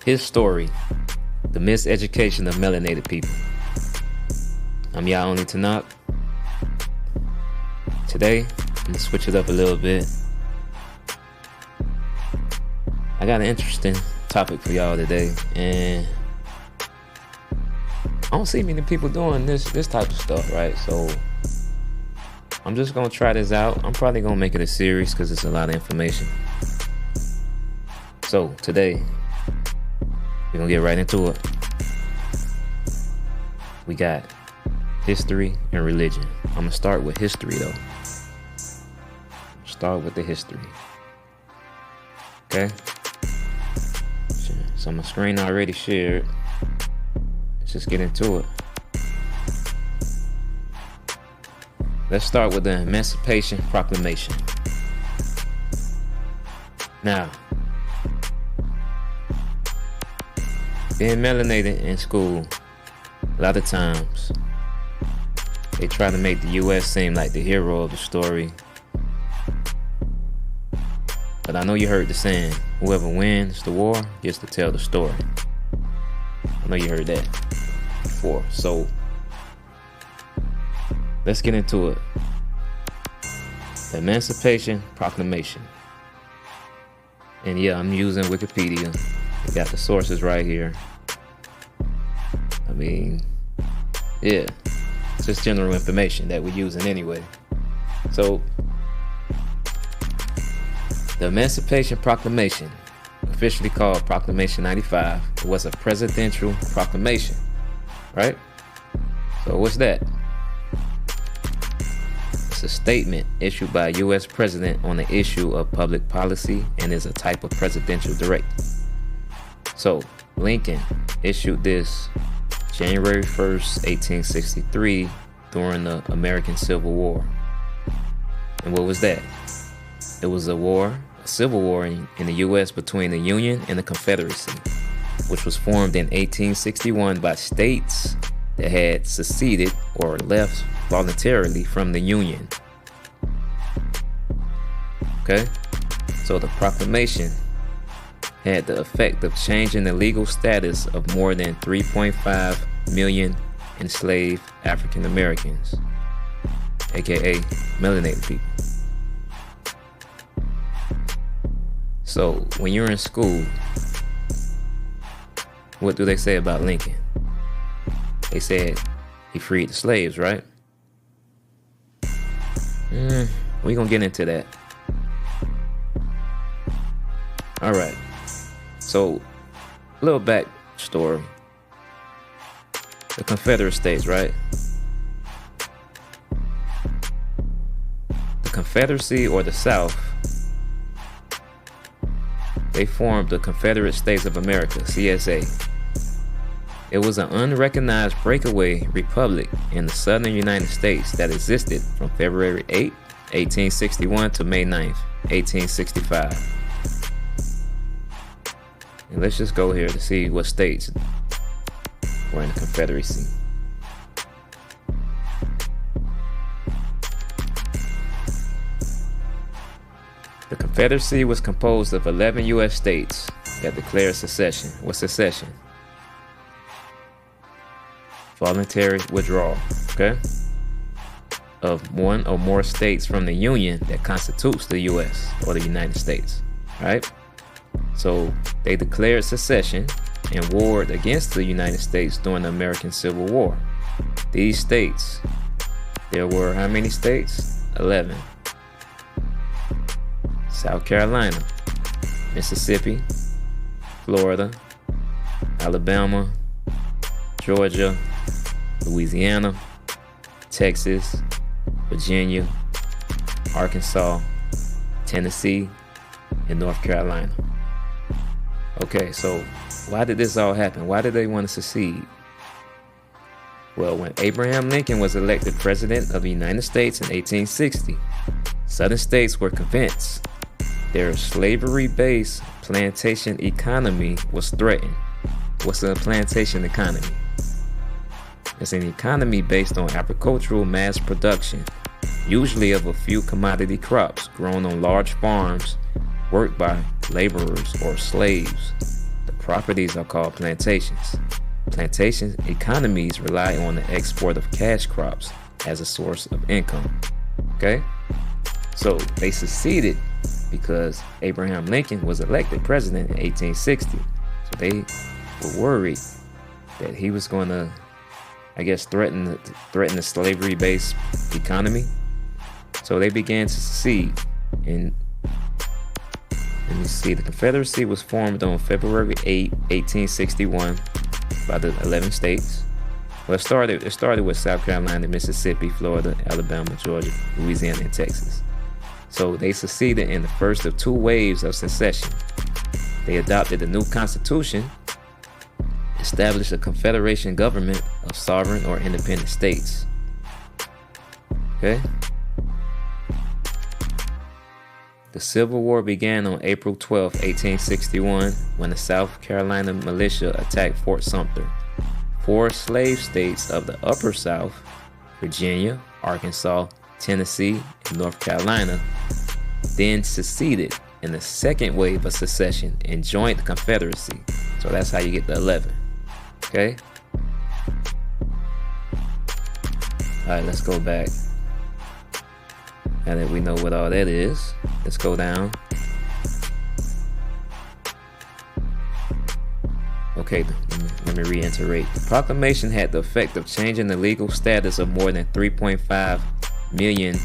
His story, the miseducation of melanated people. I'm y'all only Tanakh. Today, I'm gonna switch it up a little bit. I got an interesting topic for y'all today, and I don't see many people doing this type of stuff, right? So I'm just gonna try this out. I'm probably gonna make it a series because it's a lot of information. So today, we're gonna get right into it. We got history and religion. I'm gonna start with history though. Start with the history. Okay? So my screen already shared. Let's just get into it. Let's start with the Emancipation Proclamation. Now, being melanated in school, a lot of times they try to make the U.S. seem like the hero of the story. But I know you heard the saying, whoever wins the war gets to tell the story. I know you heard that before. So let's get into it. The Emancipation Proclamation. And yeah, I'm using Wikipedia. We got the sources right here. I mean, yeah, it's just general information that we're using anyway. So, the Emancipation Proclamation, officially called Proclamation 95, was a presidential proclamation, right? So what's that? It's a statement issued by a U.S. president on the issue of public policy and is a type of presidential directive. So Lincoln issued this January 1st, 1863, during the American Civil War. And what was that? It was a civil war in the U.S. between the Union and the Confederacy, which was formed in 1861 by states that had seceded or left voluntarily from the Union. Okay? So the proclamation had the effect of changing the legal status of more than 3.5 million enslaved African Americans, aka melanated people. So when you're in school, what do they say about Lincoln? They said he freed the slaves, right? We're gonna get into that. All right. So, a little backstory. The Confederate States, right? The Confederacy, or the South, they formed the Confederate States of America, CSA. It was an unrecognized breakaway republic in the southern United States that existed from February 8, 1861 to May 9th, 1865. And let's just go here to see what states were in the Confederacy. The Confederacy was composed of 11 U.S. states that declared secession. What's secession? Voluntary withdrawal, okay? Of one or more states from the Union that constitutes the U.S. or the United States, right? So they declared secession and warred against the United States during the American Civil War. These states, there were how many states? 11. South Carolina, Mississippi, Florida, Alabama, Georgia, Louisiana, Texas, Virginia, Arkansas, Tennessee, and North Carolina. Okay, so why did this all happen? Why did they want to secede? Well, when Abraham Lincoln was elected president of the United States in 1860, Southern states were convinced their slavery-based plantation economy was threatened. What's a plantation economy? It's an economy based on agricultural mass production, usually of a few commodity crops grown on large farms, worked by laborers or slaves. The properties are called plantations. Plantation economies rely on the export of cash crops as a source of income. Okay? So they seceded because Abraham Lincoln was elected president in 1860. So they were worried that he was going to, I guess, threaten the slavery-based economy. So they began to secede. And let me see, the Confederacy was formed on February 8, 1861 by the 11 states. Well, it started with South Carolina, Mississippi, Florida, Alabama, Georgia, Louisiana, and Texas. So they seceded in the first of two waves of secession. They adopted a new constitution, established a confederation government of sovereign or independent states. Okay? The Civil War began on April 12, 1861, when the South Carolina militia attacked Fort Sumter. 4 slave states of the Upper South, Virginia, Arkansas, Tennessee, and North Carolina, then seceded in the second wave of secession and joined the Confederacy. So that's how you get the 11. Okay? Alright, let's go back. Now that we know what all that is, let's go down. Okay, let me reiterate. The proclamation had the effect of changing the legal status of more than 3.5 million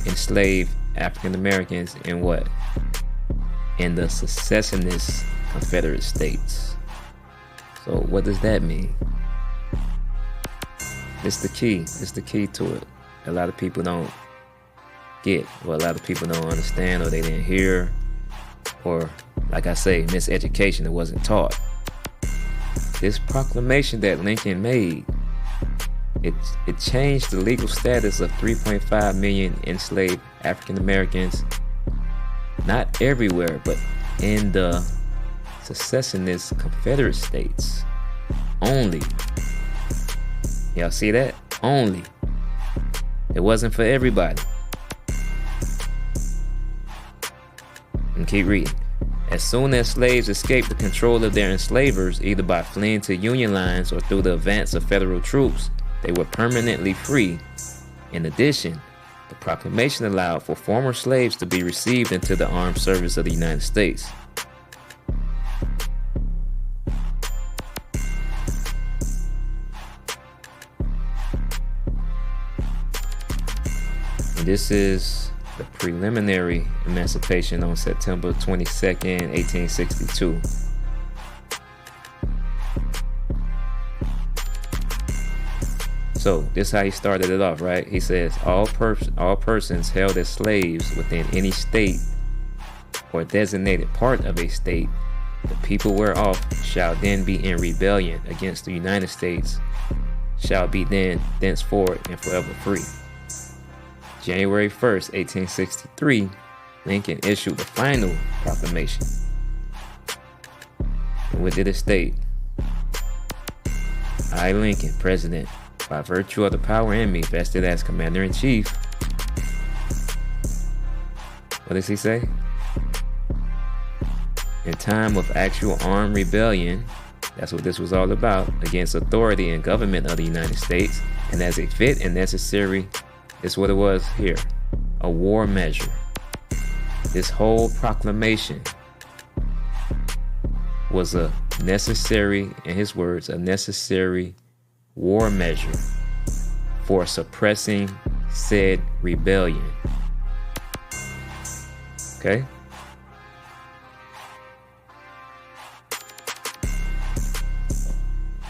enslaved African Americans in what? In the secessionist Confederate States. So what does that mean? It's the key. It's the key to it. A lot of people don't get, or a lot of people don't understand, or they didn't hear, or like I say, miseducation, it wasn't taught. This proclamation that Lincoln made, it changed the legal status of 3.5 million enslaved African Americans, not everywhere, but in the secessionist Confederate States only. Y'all see that? Only. It wasn't for everybody. And keep reading. As soon as slaves escaped the control of their enslavers, either by fleeing to Union lines or through the advance of federal troops, they were permanently free. In addition, the proclamation allowed for former slaves to be received into the armed service of the United States. And this is the preliminary emancipation on September 22nd, 1862. So this is how he started it off, right? He says, all persons held as slaves within any state or designated part of a state, the people whereof shall then be in rebellion against the United States, shall be then thenceforward and forever free. January 1st, 1863, Lincoln issued the final proclamation. And what did it state? I, Lincoln, President, by virtue of the power in me vested as Commander-in-Chief. What does he say? In time of actual armed rebellion, that's what this was all about, against authority and government of the United States, and as a fit and necessary, it's what it was here, a war measure. This whole proclamation was a necessary, in his words, a necessary war measure for suppressing said rebellion. Okay?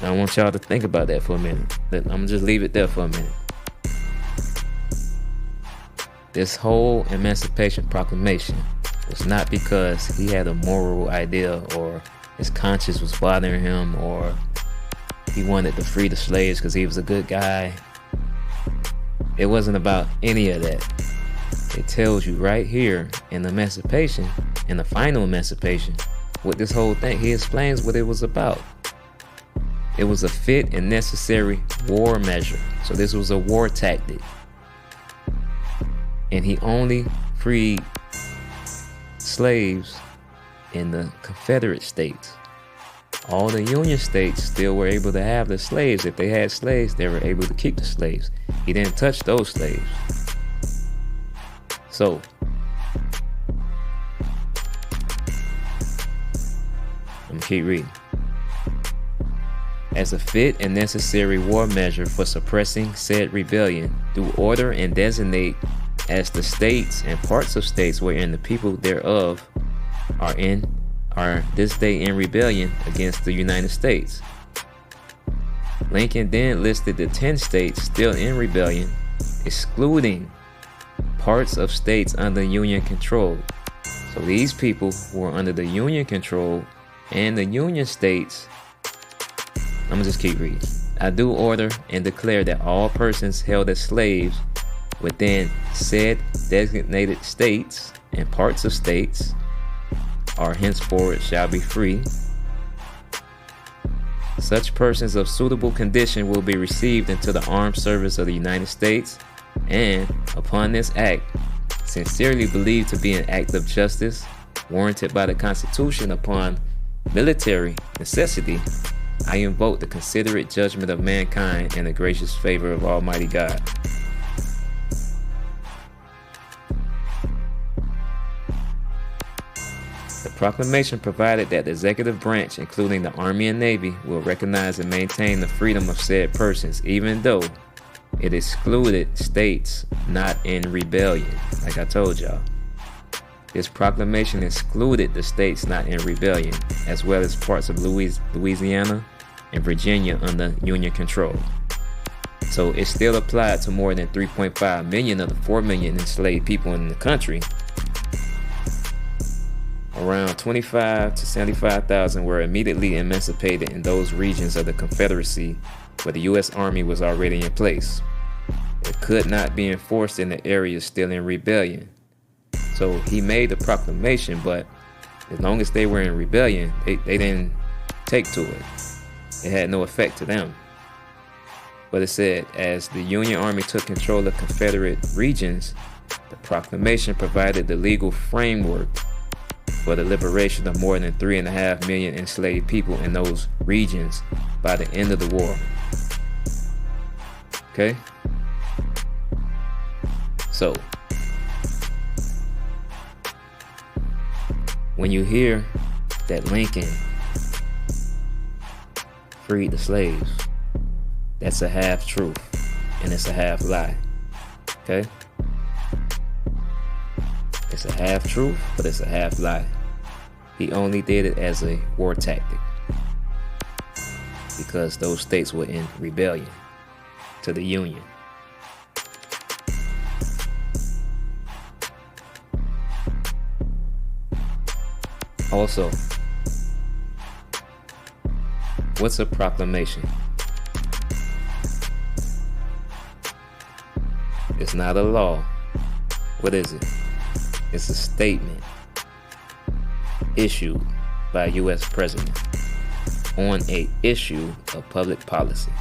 I want y'all to think about that for a minute. I'm gonna just leave it there for a minute. This whole Emancipation Proclamation was not because he had a moral idea or his conscience was bothering him or he wanted to free the slaves because he was a good guy. It wasn't about any of that. It tells you right here in the Emancipation, in the final Emancipation, what this whole thing, he explains what it was about. It was a fit and necessary war measure. So this was a war tactic. And he only freed slaves in the Confederate States. all the Union states still were able to have the slaves. If they had slaves, they were able to keep the slaves. He didn't touch those slaves. So, I'm gonna keep reading. As a fit and necessary war measure for suppressing said rebellion, do order and designate as the states and parts of states wherein the people thereof are this day in rebellion against the United States. Lincoln then listed the 10 states still in rebellion, excluding parts of states under Union control. So these people who are under the Union control and the Union states, I'm gonna just keep reading. I do order and declare that all persons held as slaves within said designated states and parts of states are henceforward shall be free. Such persons of suitable condition will be received into the armed service of the United States, and upon this act, sincerely believed to be an act of justice, warranted by the Constitution upon military necessity, I invoke the considerate judgment of mankind and the gracious favor of Almighty God. The proclamation provided that the executive branch, including the Army and Navy, will recognize and maintain the freedom of said persons, even though it excluded states not in rebellion. Like I told y'all, this proclamation excluded the states not in rebellion, as well as parts of Louisiana and Virginia under Union control. So it still applied to more than 3.5 million of the 4 million enslaved people in the country. Around 25 to 75,000 were immediately emancipated in those regions of the Confederacy where the U.S. Army was already in place. It could not be enforced in the areas still in rebellion. So he made the proclamation, but as long as they were in rebellion, they didn't take to it. It had no effect to them. But it said, as the Union Army took control of Confederate regions, the proclamation provided the legal framework for the liberation of more than 3.5 million enslaved people in those regions by the end of the war. Okay? So, when you hear that Lincoln freed the slaves, that's a half truth and it's a half lie. Okay? It's a half truth, but it's a half lie. He only did it as a war tactic because those states were in rebellion to the Union. Also, what's a proclamation? It's not a law. What is it? It's a statement issued by a U.S. president on an issue of public policy.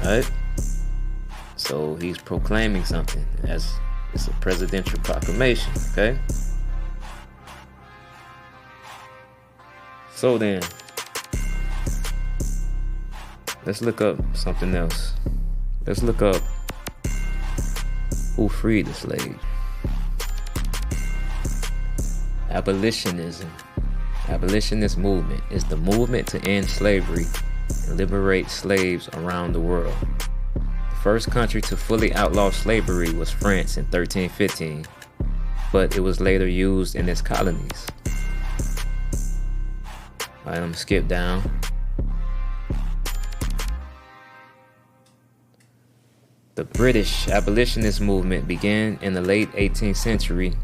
Alright? So he's proclaiming something as it's a presidential proclamation, okay? So then, let's look up something else. Let's look up who freed the slaves. Abolitionism. Abolitionist movement is the movement to end slavery and liberate slaves around the world. The first country to fully outlaw slavery was France in 1315, but it was later used in its colonies. Alright, I'm gonna skip down. The British abolitionist movement began in the late 18th century,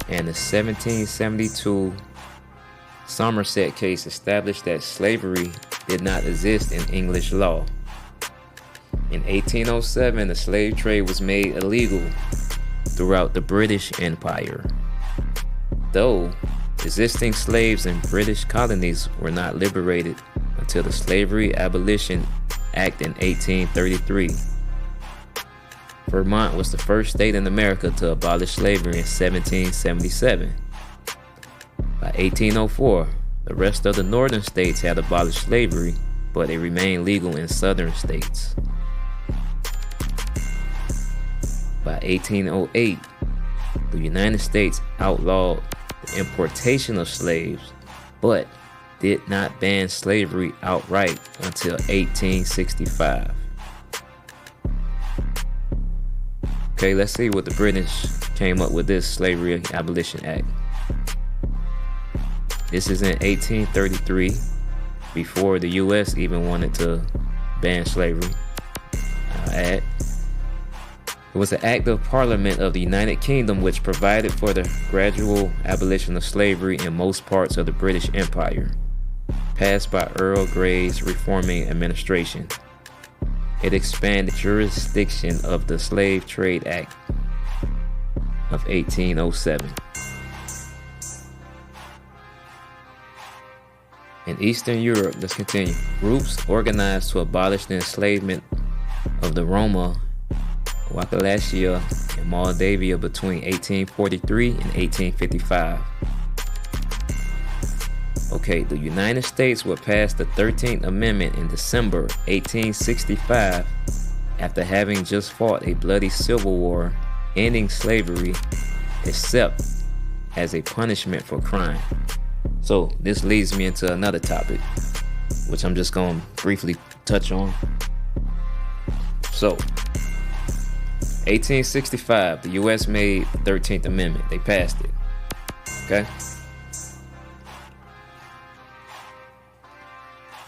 and the 1772 Somerset case established that slavery did not exist in English law. In 1807, the slave trade was made illegal throughout the British Empire, though existing slaves in British colonies were not liberated until the Slavery Abolition Act in 1833. Vermont was the first state in America to abolish slavery in 1777. By 1804, the rest of the northern states had abolished slavery, but it remained legal in southern states. By 1808, the United States outlawed the importation of slaves, but did not ban slavery outright until 1865. Okay, let's see what the British came up with this Slavery Abolition Act. This is in 1833, before the U.S. even wanted to ban slavery. It was an act of Parliament of the United Kingdom which provided for the gradual abolition of slavery in most parts of the British Empire, passed by Earl Grey's reforming administration. It expanded jurisdiction of the Slave Trade Act of 1807. In Eastern Europe, let's continue. Groups organized to abolish the enslavement of the Roma, Wallachia, and Moldavia between 1843 and 1855. Okay, the United States would pass the 13th Amendment in December 1865 after having just fought a bloody civil war ending slavery except as a punishment for crime. So this leads me into another topic, which I'm just going to briefly touch on. So 1865, the U.S. made the 13th Amendment. They passed it. Okay?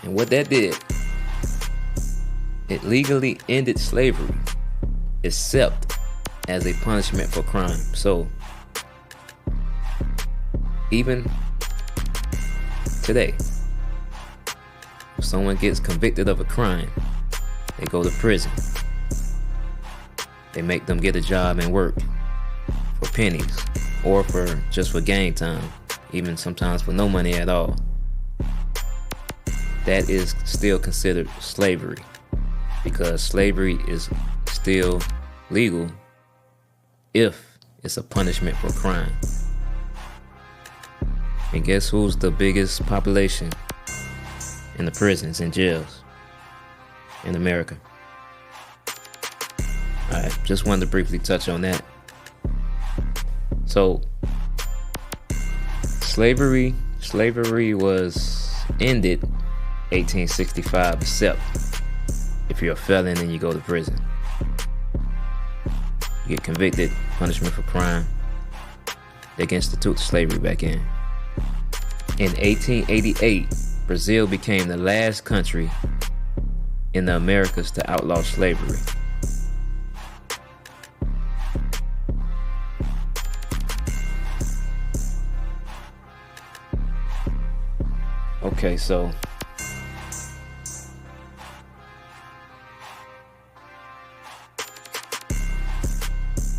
And what that did, it legally ended slavery, except as a punishment for crime. So, even today, if someone gets convicted of a crime, they go to prison. They make them get a job and work for pennies, or for gang time, even sometimes for no money at all. That is still considered slavery, because slavery is still legal if it's a punishment for crime. And guess who's the biggest population in the prisons and jails in America? Alright, just wanted to briefly touch on that. So, slavery was ended 1865, except if you're a felon and you go to prison. You get convicted, punishment for crime. They can institute slavery back in. In 1888, Brazil became the last country in the Americas to outlaw slavery. Okay, so